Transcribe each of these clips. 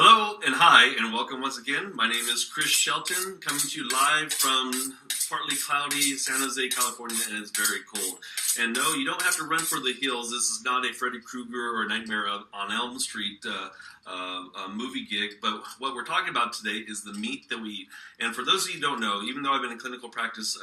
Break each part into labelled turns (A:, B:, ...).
A: Hello and hi and welcome once again. My name is Chris Shelton, coming to you live from partly cloudy San Jose, California, and it's very cold. And no, you don't have to run for the hills. This is not a Freddy Krueger or Nightmare on Elm Street movie gig, but what we're talking about today is the meat that we eat. And for those of you who don't know, even though I've been in clinical practice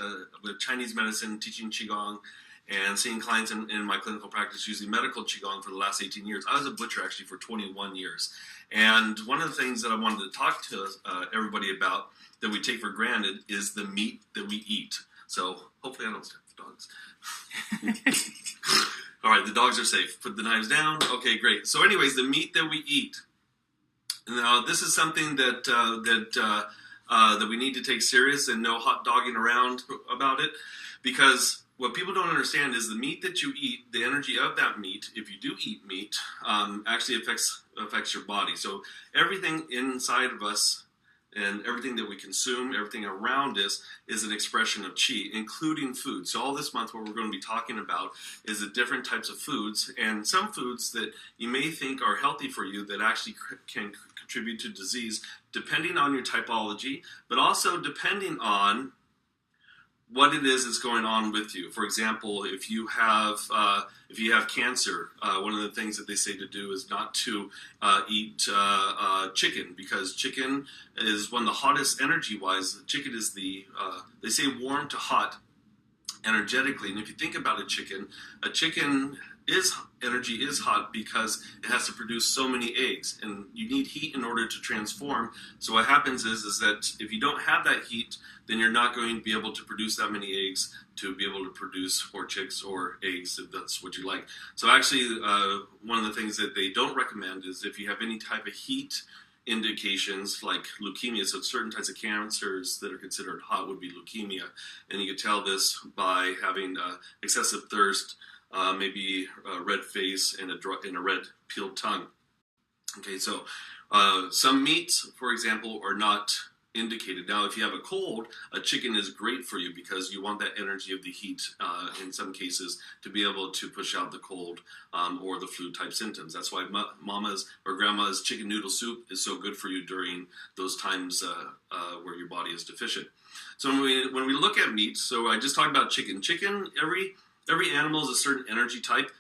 A: with Chinese medicine, teaching Qigong, and seeing clients in my clinical practice using medical Qigong for the last 18 years. I was a butcher actually for 21 years. And one of the things that I wanted to talk to everybody about that we take for granted is the meat that we eat. So hopefully I don't step dogs. All right, the dogs are safe. Put the knives down. Okay, great. So anyways, the meat that we eat. Now, this is something that we need to take serious and no hot dogging around about it, because what people don't understand is the meat that you eat, the energy of that meat, if you do eat meat, actually affects your body. So everything inside of us and everything that we consume, everything around us is an expression of qi, including food. So all this month what we're going to be talking about is the different types of foods, and some foods that you may think are healthy for you that actually can contribute to disease, depending on your typology, but also depending on what it is that's going on with you. For example, if you have cancer, one of the things that they say to do is not to eat chicken, because chicken is one of the hottest energy-wise. Chicken is they say warm to hot energetically. And if you think about a chicken energy is hot because it has to produce so many eggs, and you need heat in order to transform. So what happens is that if you don't have that heat, then you're not going to be able to produce that many eggs to be able to produce more chicks or eggs, if that's what you like. So actually, one of the things that they don't recommend is if you have any type of heat indications like leukemia, so certain types of cancers that are considered hot would be leukemia, and you can tell this by having excessive thirst, maybe a red face and a red peeled tongue. Okay, so some meats, for example, are not indicated. Now, if you have a cold, a chicken is great for you because you want that energy of the heat in some cases to be able to push out the cold or the flu type symptoms. That's why mama's or grandma's chicken noodle soup is so good for you during those times where your body is deficient. So when we look at meat, so I just talked about chicken. Chicken, every animal is a certain energy type.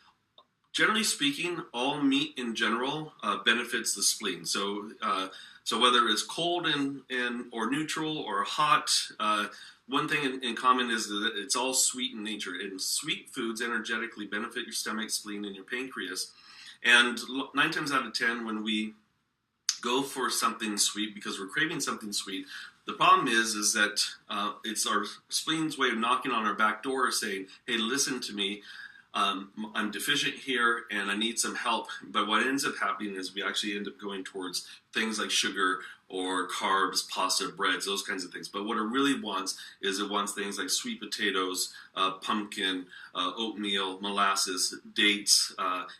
A: Generally speaking, all meat in general benefits the spleen. So whether it's cold or neutral or hot, one thing in common is that it's all sweet in nature. And sweet foods energetically benefit your stomach, spleen, and your pancreas. And 9 times out of 10, when we go for something sweet because we're craving something sweet, the problem is that it's our spleen's way of knocking on our back door saying, hey, listen to me. I'm deficient here and I need some help. But what ends up happening is we actually end up going towards things like sugar or carbs, pasta, breads, those kinds of things. But what it really wants is it wants things like sweet potatoes, pumpkin, oatmeal, molasses, dates,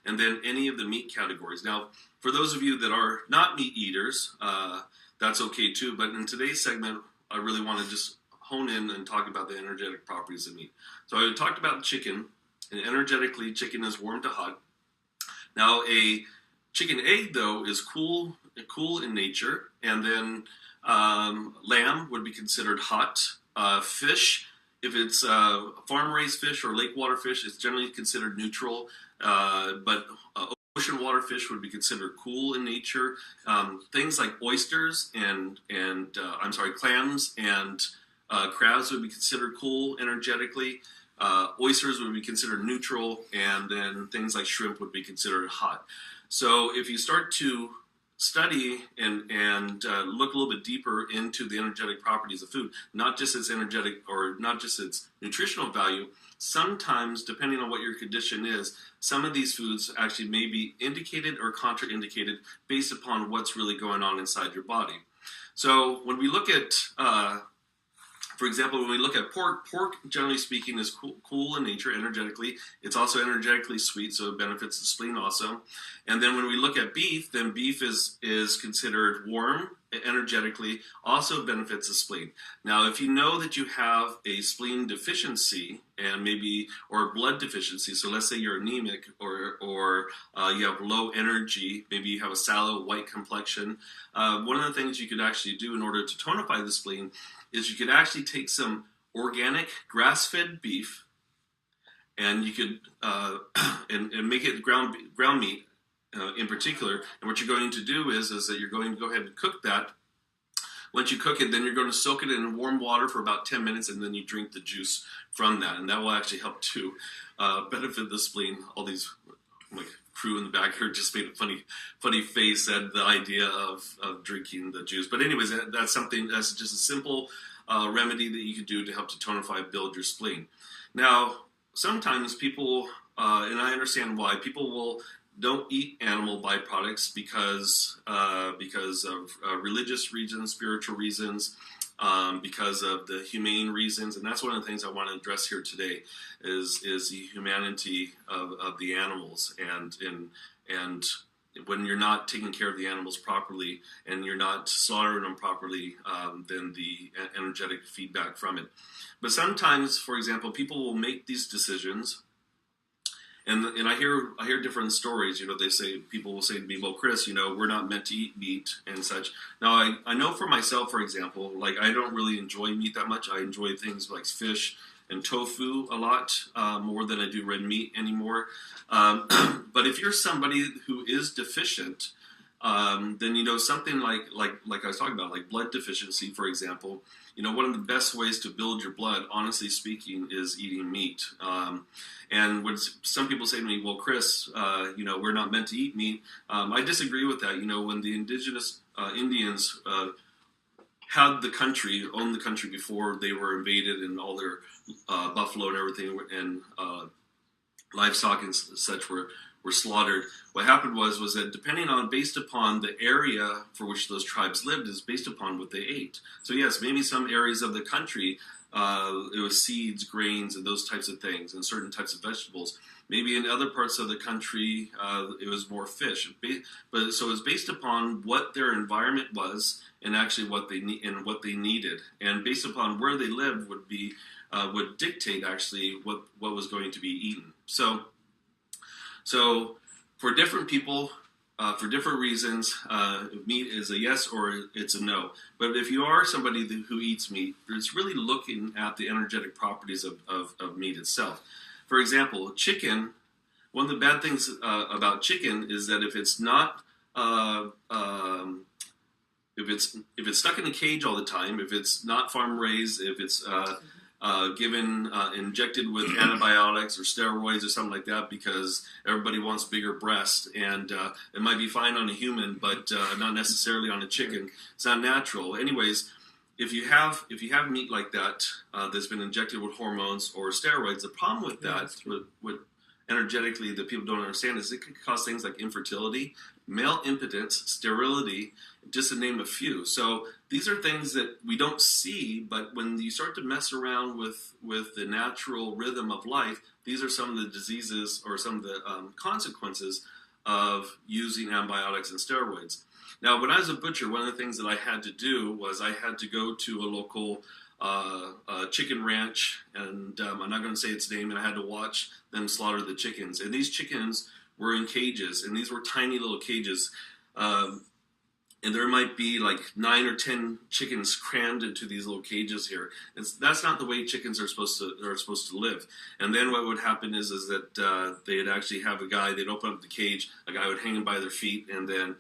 A: and then any of the meat categories. Now, for those of you that are not meat eaters, that's okay too. But in today's segment, I really want to just hone in and talk about the energetic properties of meat. So I talked about chicken. And energetically, chicken is warm to hot. Now, a chicken egg, though, is cool in nature. And then lamb would be considered hot. Fish, if it's farm-raised fish or lake water fish, it's generally considered neutral. But ocean water fish would be considered cool in nature. Things like oysters and clams and crabs would be considered cool energetically. Oysters would be considered neutral, and then things like shrimp would be considered hot. So if you start to study and look a little bit deeper into the energetic properties of food, not just its energetic or not just its nutritional value, sometimes, depending on what your condition is, some of these foods actually may be indicated or contraindicated based upon what's really going on inside your body. So when we look at for example, when we look at pork generally speaking is cool in nature energetically. It's also energetically sweet, so it benefits the spleen also. And then when we look at beef, then beef is considered warm energetically also benefits the spleen. Now, if you know that you have a spleen deficiency and maybe or blood deficiency, so let's say you're anemic or you have low energy, maybe you have a sallow white complexion, one of the things you could actually do in order to tonify the spleen is you could actually take some organic grass-fed beef and you could and make it ground meat in particular. And what you're going to do is that you're going to go ahead and cook that. Once you cook it, then you're going to soak it in warm water for about 10 minutes, and then you drink the juice from that, and that will actually help to benefit the spleen. All these like crew in the back here just made a funny face at the idea of drinking the juice. But anyways, that's something that's just a simple remedy that you could do to help to tonify, build your spleen. Now, sometimes people, and I understand why, people don't eat animal byproducts because of religious reasons, spiritual reasons, because of the humane reasons, and that's one of the things I want to address here today is the humanity of the animals, and when you're not taking care of the animals properly and you're not slaughtering them properly, then the energetic feedback from it. But sometimes, for example, people will make these decisions. And I hear different stories. People will say to me, "Well, Chris, we're not meant to eat meat and such." Now, I know for myself, for example, like I don't really enjoy meat that much. I enjoy things like fish and tofu a lot more than I do red meat anymore. But if you're somebody who is deficient, then something like I was talking about, like blood deficiency, for example. One of the best ways to build your blood, honestly speaking, is eating meat. And when some people say to me, "Well, Chris, we're not meant to eat meat," I disagree with that. When the indigenous Indians owned the country before they were invaded, and all their buffalo and everything and livestock and such were slaughtered. What happened was that based upon the area for which those tribes lived is based upon what they ate. So yes, maybe some areas of the country, it was seeds, grains, and those types of things, and certain types of vegetables. Maybe in other parts of the country, it was more fish. But so it was based upon what their environment was and actually what they needed, and based upon where they lived would dictate actually what was going to be eaten. So for different people, for different reasons, meat is a yes or it's a no. But if you are somebody who eats meat, it's really looking at the energetic properties of meat itself. For example, chicken, one of the bad things about chicken is that if it's not, if it's stuck in a cage all the time, if it's not farm raised, if it's injected with antibiotics or steroids or something like that because everybody wants bigger breasts, and it might be fine on a human, but not necessarily on a chicken. It's not natural. Anyways, if you have meat like that that's been injected with hormones or steroids, the problem with that, with energetically that people don't understand, is it could cause things like infertility, male impotence, sterility, just to name a few. So these are things that we don't see, but when you start to mess around with the natural rhythm of life, these are some of the diseases or some of the consequences of using antibiotics and steroids. Now, when I was a butcher, one of the things that I had to do was I had to go to a local chicken ranch, and I'm not going to say its name, and I had to watch them slaughter the chickens. And these chickens were in cages, and these were tiny little cages. And there might be like 9 or 10 chickens crammed into these little cages here. That's not the way chickens are supposed to live. And then what would happen is that they'd actually have a guy. They'd open up the cage. A guy would hang them by their feet, and then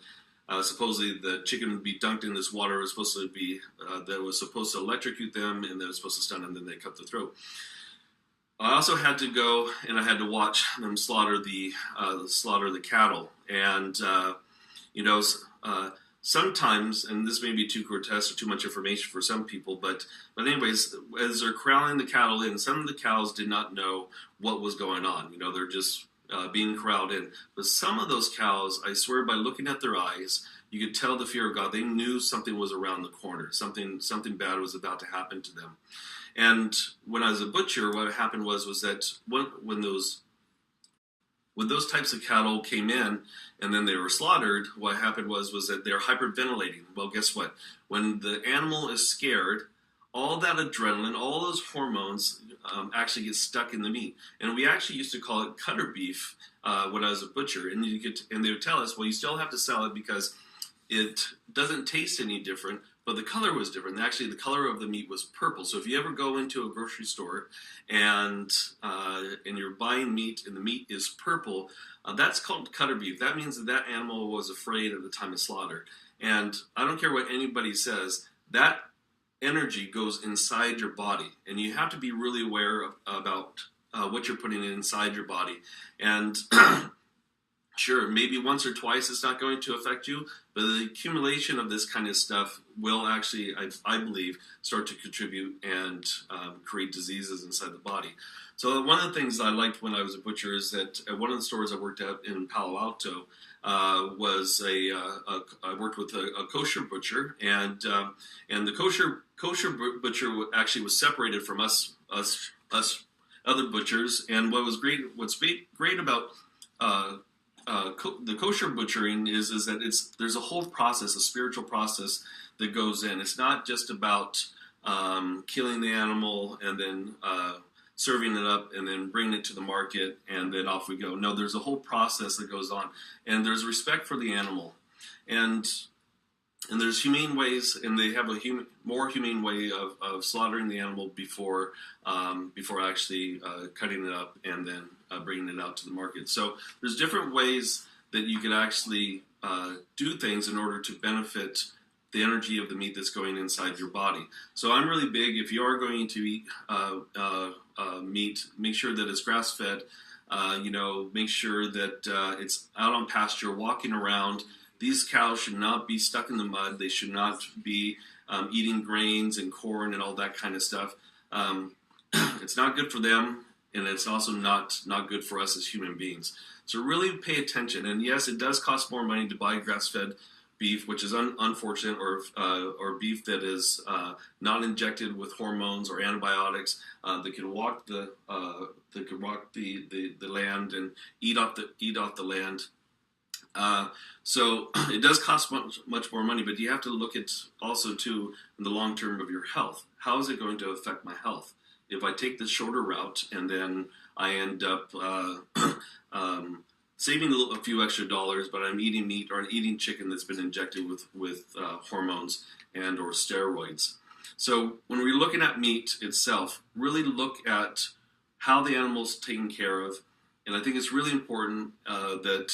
A: supposedly the chicken would be dunked in this water. It was supposed to be that was supposed to electrocute them, and that was supposed to stun them. Then they cut the throat. I also had to go and I had to watch them slaughter the cattle, and sometimes, and this may be too grotesque or too much information for some people, but anyways, as they're corralling the cattle in, some of the cows did not know what was going on. They're just being corralled in. But some of those cows, I swear, by looking at their eyes, you could tell the fear of God. They knew something was around the corner. Something bad was about to happen to them. And when I was a butcher, what happened was that when those when those types of cattle came in and then they were slaughtered, what happened was that they're hyperventilating. Well, guess what? When the animal is scared, all that adrenaline, all those hormones actually get stuck in the meat. And we actually used to call it cutter beef when I was a butcher. And they would tell us, well, you still have to sell it because it doesn't taste any different, but the color was different. Actually, the color of the meat was purple. So if you ever go into a grocery store and you're buying meat and the meat is purple, that's called cutter beef. That means that that animal was afraid at the time of slaughter. And I don't care what anybody says, that energy goes inside your body, and you have to be really aware about what you're putting inside your body. And sure, maybe once or twice it's not going to affect you, but the accumulation of this kind of stuff will actually, I believe, start to contribute and create diseases inside the body. So one of the things I liked when I was a butcher is that at one of the stores I worked at in Palo Alto I worked with a kosher butcher, and the kosher butcher actually was separated from us other butchers. And what's great about the kosher butchering is that there's a whole process, a spiritual process that goes in. It's not just about killing the animal and then serving it up and then bringing it to the market and then off we go. No, there's a whole process that goes on, and there's respect for the animal, and there's humane ways, and they have a more humane way of slaughtering the animal before actually cutting it up and then bringing it out to the market. So there's different ways that you could actually do things in order to benefit the energy of the meat that's going inside your body. So I'm really big, if you are going to eat meat, make sure that it's grass-fed, make sure that it's out on pasture, walking around. These cows should not be stuck in the mud. They should not be eating grains and corn and all that kind of stuff. It's not good for them, and it's also not good for us as human beings. So really pay attention. And yes, it does cost more money to buy grass-fed beef, which is unfortunate, or beef that is not injected with hormones or antibiotics, that can walk the land and eat off the land. So it does cost much more money, but you have to look at also too in the long term of your health. How is it going to affect my health? If I take the shorter route and then I end up saving a few extra dollars, but I'm eating meat or I'm eating chicken that's been injected with hormones and or steroids. So when we're looking at meat itself, really look at how the animal's taken care of. And I think it's really important that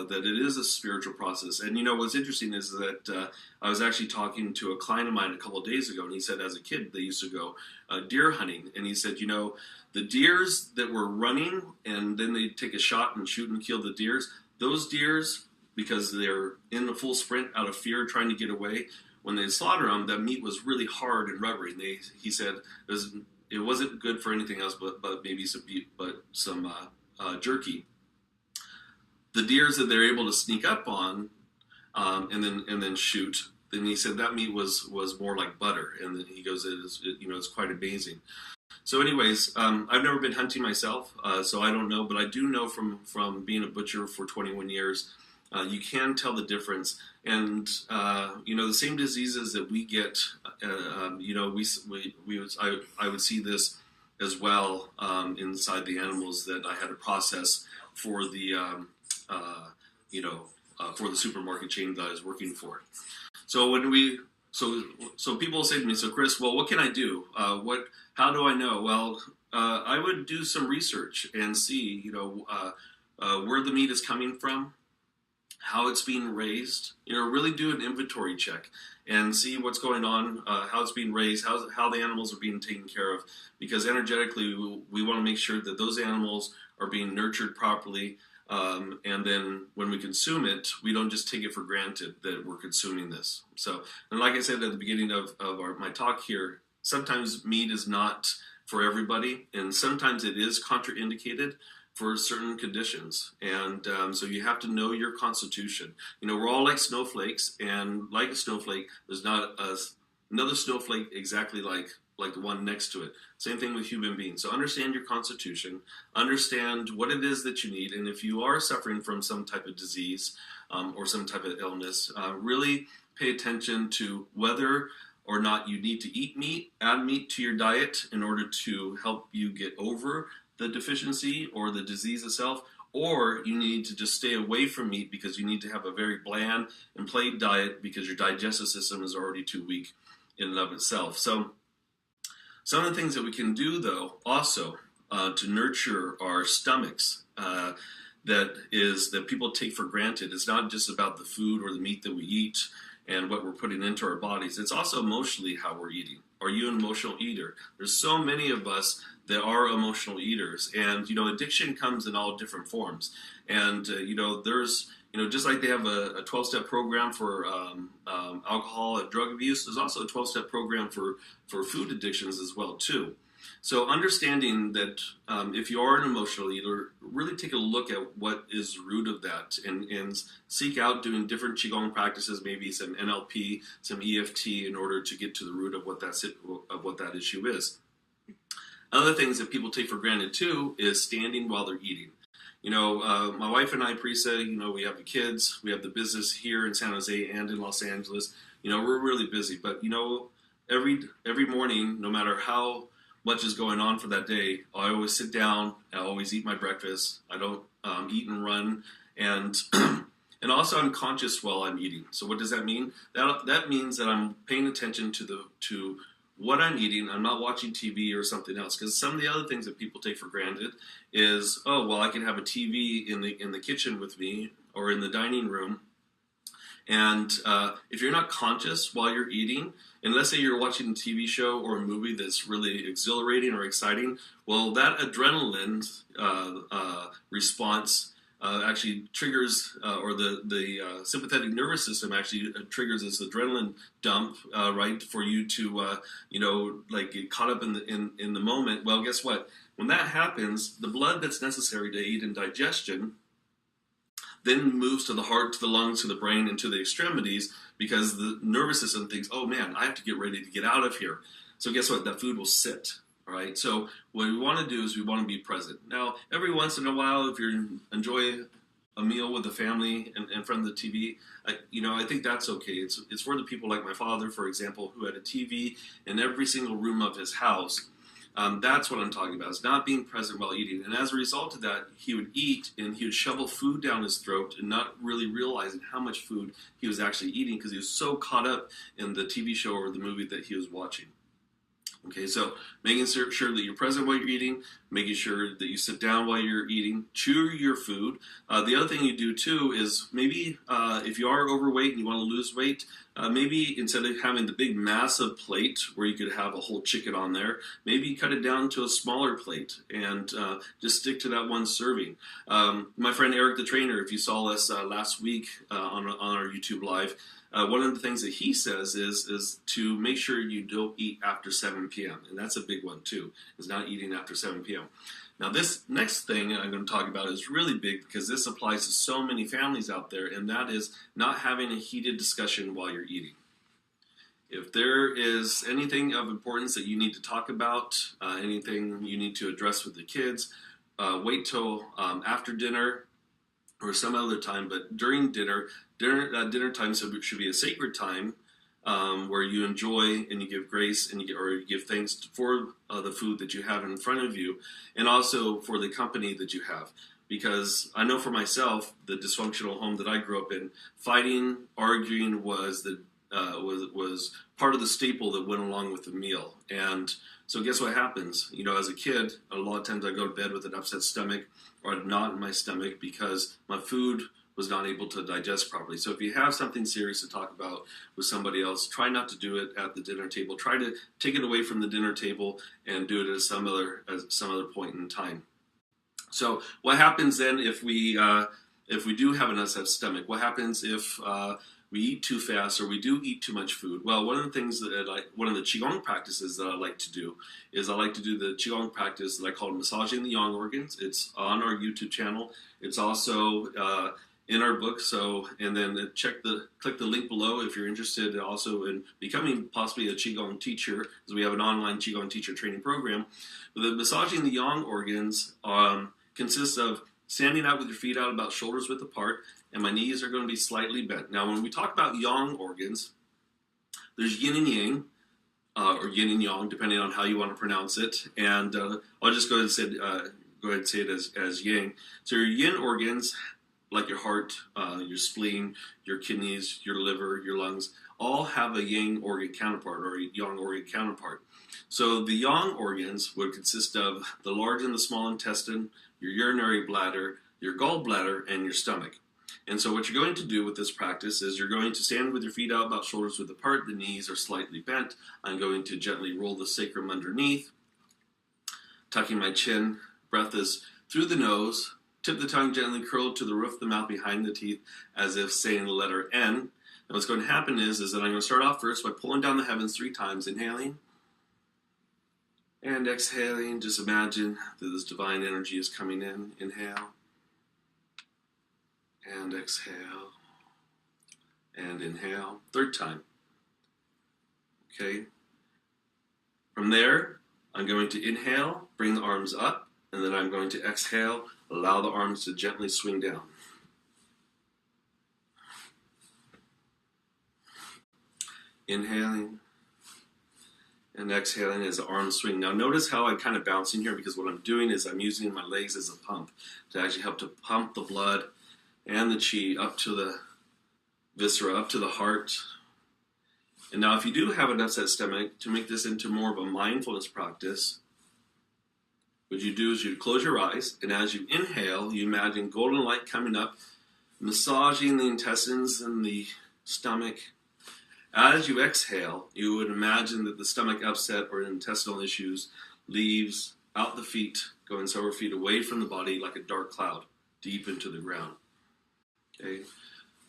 A: it is a spiritual process. And what's interesting is that I was actually talking to a client of mine a couple of days ago, and he said as a kid they used to go deer hunting, and he said, the deers that were running and then they take a shot and shoot and kill the deers, those deers, because they're in a full sprint out of fear trying to get away, when they slaughter them, that meat was really hard and rubbery. He said it wasn't good for anything else but maybe some beef, but some jerky. The deers that they're able to sneak up on and then shoot, then he said that meat was more like butter, and then he goes, it's quite amazing. So anyways, I've never been hunting myself, so I don't know, but I do know from being a butcher for 21 years, you can tell the difference. And the same diseases that we get, I would see this as well inside the animals that I had to process for the for the supermarket chain that I was working for. So so people say to me, so Chris, well, what can I do? How do I know? Well, I would do some research and see, where the meat is coming from, how it's being raised. Really do an inventory check and see what's going on, how it's being raised, how the animals are being taken care of. Because energetically, we want to make sure that those animals are being nurtured properly. And then when we consume it, we don't just take it for granted that we're consuming this. So, and like I said at the beginning of my talk here, sometimes meat is not for everybody, and sometimes it is contraindicated for certain conditions. And so you have to know your constitution. We're all like snowflakes, and like a snowflake, there's not another snowflake exactly like like the one next to it. Same thing with human beings. So understand your constitution, understand what it is that you need, and if you are suffering from some type of disease or some type of illness, really pay attention to whether or not you need to eat meat, add meat to your diet in order to help you get over the deficiency or the disease itself, or you need to just stay away from meat because you need to have a very bland and plain diet because your digestive system is already too weak in and of itself. So some of the things that we can do, though, also to nurture our stomachs, that people take for granted. It's not just about the food or the meat that we eat and what we're putting into our bodies. It's also emotionally how we're eating. Are you an emotional eater? There's so many of us that are emotional eaters, and addiction comes in all different forms. And there's just like they have a 12-step program for alcohol and drug abuse, there's also a 12-step program for food addictions as well too. So understanding that if you are an emotional eater, really take a look at what is the root of that, and seek out doing different Qigong practices, maybe some NLP, some EFT, in order to get to the root of what that issue is. Other things that people take for granted too is standing while they're eating. My wife and I, Parisa, we have the kids, we have the business here in San Jose and in Los Angeles. We're really busy, but every morning, no matter how much is going on for that day, I always sit down, I always eat my breakfast. I don't eat and run, and and also I'm conscious while I'm eating. So what does that mean? That means that I'm paying attention to what I'm eating. I'm not watching TV or something else, because some of the other things that people take for granted is, oh, well, I can have a TV in the kitchen with me or in the dining room, and if you're not conscious while you're eating, and let's say you're watching a TV show or a movie that's really exhilarating or exciting, well, that adrenaline response actually triggers, or the sympathetic nervous system actually triggers this adrenaline dump, right, for you to get caught up in the moment. Well, guess what? When that happens, the blood that's necessary to aid in digestion then moves to the heart, to the lungs, to the brain, and to the extremities, because the nervous system thinks, oh man, I have to get ready to get out of here. So guess what? That food will sit. All right. So what we want to do is we want to be present. Now, every once in a while, if you enjoy a meal with the family and in front of the TV, I think that's okay. It's for the people like my father, for example, who had a TV in every single room of his house. That's what I'm talking about. It's not being present while eating. And as a result of that, he would eat and he would shovel food down his throat and not really realizing how much food he was actually eating, because he was so caught up in the TV show or the movie that he was watching. Okay, so making sure that you're present while you're eating, making sure that you sit down while you're eating, chew your food. The other thing you do too is maybe if you are overweight and you want to lose weight, maybe instead of having the big massive plate where you could have a whole chicken on there, maybe cut it down to a smaller plate and just stick to that one serving. My friend Eric the trainer, if you saw us last week on our YouTube live, one of the things that he says is to make sure you don't eat after 7 p.m. And that's a big one too, is not eating after 7 p.m. Now this next thing I'm going to talk about is really big, because this applies to so many families out there, and that is not having a heated discussion while you're eating. If there is anything of importance that you need to talk about, anything you need to address with the kids, wait till after dinner or some other time. But during dinner time should be a sacred time where you enjoy and you give grace and you give thanks for the food that you have in front of you, and also for the company that you have. Because I know for myself, the dysfunctional home that I grew up in, fighting, arguing was part of the staple that went along with the meal. And so guess what happens? As a kid, a lot of times I go to bed with an upset stomach or a knot in my stomach because my food was not able to digest properly. So if you have something serious to talk about with somebody else, try not to do it at the dinner table. Try to take it away from the dinner table and do it at some other point in time. So what happens then if we do have an upset stomach? What happens if we eat too fast or we do eat too much food? Well, one of the Qigong practices that I like to do is I like to do the Qigong practice that I call massaging the yang organs. It's on our YouTube channel. It's also in our book. So, and then click the link below if you're interested also in becoming possibly a Qigong teacher, because we have an online Qigong teacher training program. But the massaging the yang organs consists of standing out with your feet out about shoulders width apart, and my knees are going to be slightly bent. Now, when we talk about yang organs, there's yin and yang, or yin and yang, depending on how you want to pronounce it. And I'll just go ahead and say it as yang. So your yin organs, like your heart, your spleen, your kidneys, your liver, your lungs, all have a yang organ counterpart or a yang organ counterpart. So the yang organs would consist of the large and the small intestine, your urinary bladder, your gallbladder, and your stomach. And so what you're going to do with this practice is you're going to stand with your feet out about shoulders width apart. The knees are slightly bent. I'm going to gently roll the sacrum underneath, tucking my chin. Breath is through the nose. Tip the tongue gently curled to the roof of the mouth behind the teeth, as if saying the letter N. And what's going to happen is that I'm going to start off first by pulling down the heavens 3 times, inhaling and exhaling. Just imagine that this divine energy is coming in. Inhale and exhale and inhale. 3rd time. Okay. From there, I'm going to inhale, bring the arms up, and then I'm going to exhale, allow the arms to gently swing down. Inhaling and exhaling as the arms swing. Now notice how I'm kind of bouncing here, because what I'm doing is I'm using my legs as a pump to actually help to pump the blood and the chi up to the viscera, up to the heart. And now if you do have an upset stomach, to make this into more of a mindfulness practice, what you do is you close your eyes, and as you inhale, you imagine golden light coming up, massaging the intestines and the stomach. As you exhale, you would imagine that the stomach upset or intestinal issues leaves out the feet, going several feet away from the body like a dark cloud, deep into the ground. Okay?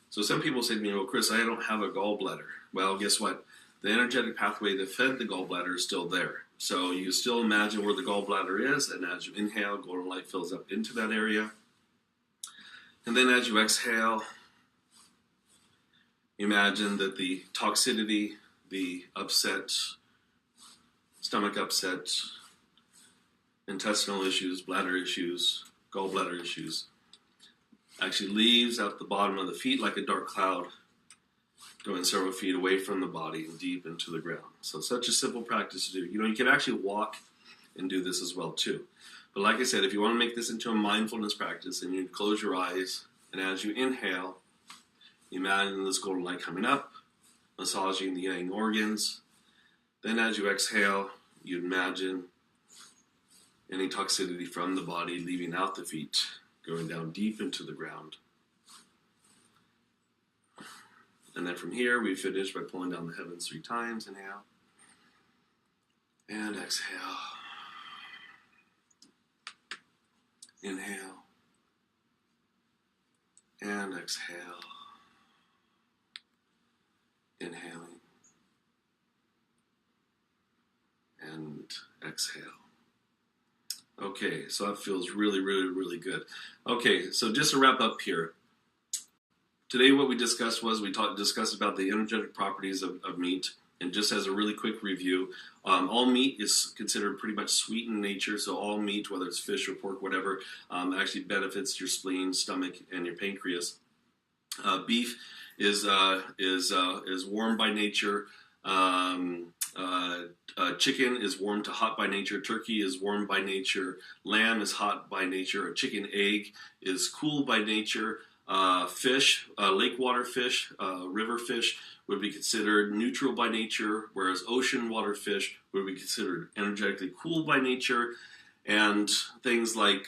A: So some people say to me, well, Chris, I don't have a gallbladder. Well, guess what? The energetic pathway that fed the gallbladder is still there. So you still imagine where the gallbladder is, and as you inhale, golden light fills up into that area. And then as you exhale, imagine that the toxicity, the upset, stomach upset, intestinal issues, bladder issues, gallbladder issues, actually leaves out the bottom of the feet like a dark cloud, going several feet away from the body and deep into the ground. So such a simple practice to do. You know, you can actually walk and do this as well too. But like I said, if you want to make this into a mindfulness practice, then you close your eyes, and as you inhale, you imagine this golden light coming up, massaging the yang organs. Then as you exhale, you imagine any toxicity from the body leaving out the feet, going down deep into the ground. And then from here, we finish by pulling down the heavens 3 times. Inhale and exhale. Inhale and exhale. Inhaling and exhale. Okay, so that feels really, really, really good. Okay, so just to wrap up here. Today what we discussed was discussed about the energetic properties of meat. And just as a really quick review, all meat is considered pretty much sweet in nature. So all meat, whether it's fish or pork, whatever, actually benefits your spleen, stomach, and your pancreas. Beef is warm by nature. Chicken is warm to hot by nature. Turkey is warm by nature. Lamb is hot by nature. A chicken egg is cool by nature. Fish, lake water fish, river fish would be considered neutral by nature, whereas ocean water fish would be considered energetically cool by nature. And things like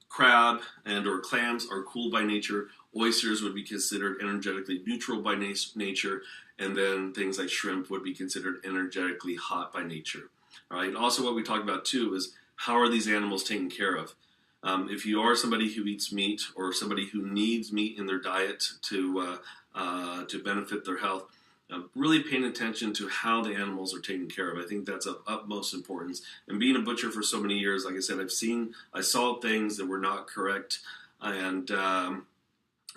A: crab and or clams are cool by nature. Oysters would be considered energetically neutral by nature. And then things like shrimp would be considered energetically hot by nature. All right. Also, what we talk about too is how are these animals taken care of? If you are somebody who eats meat or somebody who needs meat in their diet to benefit their health, really paying attention to how the animals are taken care of. I think that's of utmost importance. And being a butcher for so many years, like I said, I saw things that were not correct, and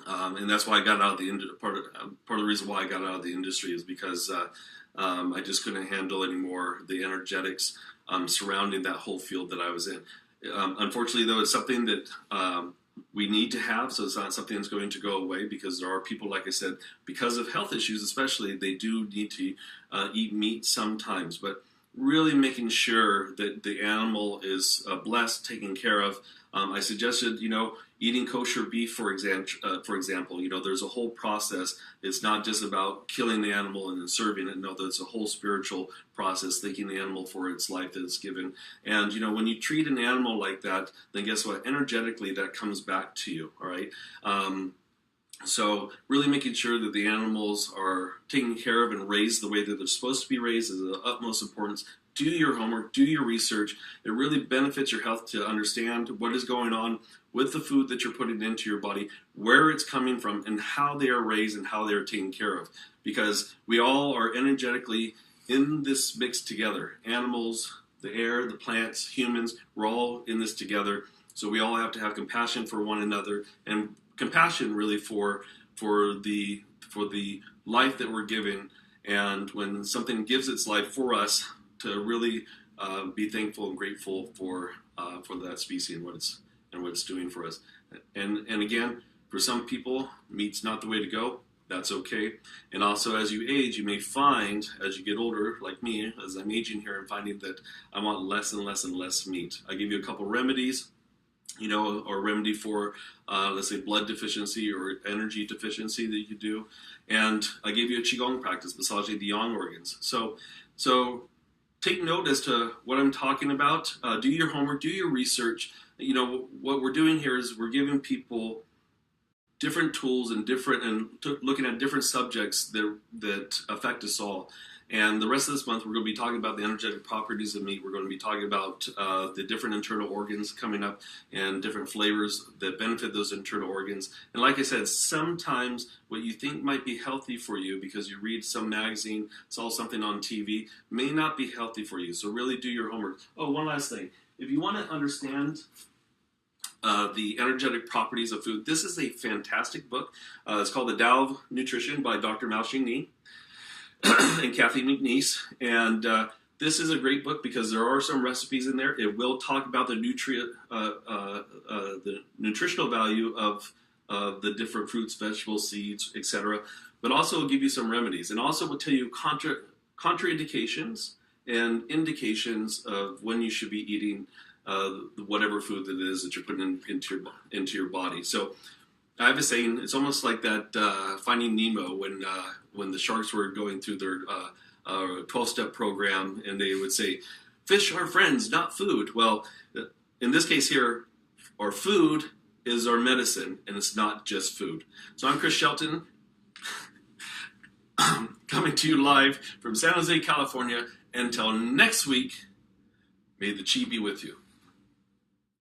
A: And that's why I got out of the part of the reason why I got out of the industry is because I just couldn't handle anymore the energetics surrounding that whole field that I was in. Unfortunately, though, it's something that we need to have, so it's not something that's going to go away, because there are people, like I said, because of health issues especially, they do need to eat meat sometimes, but really making sure that the animal is blessed, taken care of. I suggested, eating kosher beef, for example, there's a whole process. It's not just about killing the animal and then serving it. No, there's a whole spiritual process, thanking the animal for its life that it's given. And, when you treat an animal like that, then guess what? Energetically, that comes back to you, all right? So really making sure that the animals are taken care of and raised the way that they're supposed to be raised is of the utmost importance. Do your homework, do your research. It really benefits your health to understand what is going on with the food that you're putting into your body, where it's coming from, and how they are raised and how they are taken care of. Because we all are energetically in this mix together. Animals, the air, the plants, humans, we're all in this together. So we all have to have compassion for one another, and compassion really for the life that we're given. And when something gives its life for us, to really be thankful and grateful for that species and what it's doing for us. And again, for some people, meat's not the way to go. That's okay. And also, as you age, you may find, as you get older, like me, as I'm aging here, I'm finding that I want less and less and less meat. I give you a couple remedies, or remedy for, let's say, blood deficiency or energy deficiency that you could do. And I gave you a Qigong practice, massaging the yang organs. So take note as to what I'm talking about. Do your homework, do your research. What we're doing here is we're giving people different tools and looking at different subjects that affect us all. And the rest of this month, we're going to be talking about the energetic properties of meat. We're going to be talking about the different internal organs coming up and different flavors that benefit those internal organs. And like I said, sometimes what you think might be healthy for you because you read some magazine, saw something on TV, may not be healthy for you. So really do your homework. Oh, one last thing. If you want to understand the energetic properties of food, this is a fantastic book. It's called The Tao of Nutrition by Dr. Mao Xing and Kathy McNeese. And this is a great book because there are some recipes in there. It will talk about the nutritional value of the different fruits, vegetables, seeds, etc. But also will give you some remedies, and also will tell you contraindications and indications of when you should be eating whatever food that it is that you're putting into your body. So I have a saying, it's almost like that Finding Nemo when the sharks were going through their 12-step program, and they would say, fish are friends, not food. Well, in this case here, our food is our medicine, and it's not just food. So I'm Chris Shelton, coming to you live from San Jose, California. Until next week, may the chi be with you.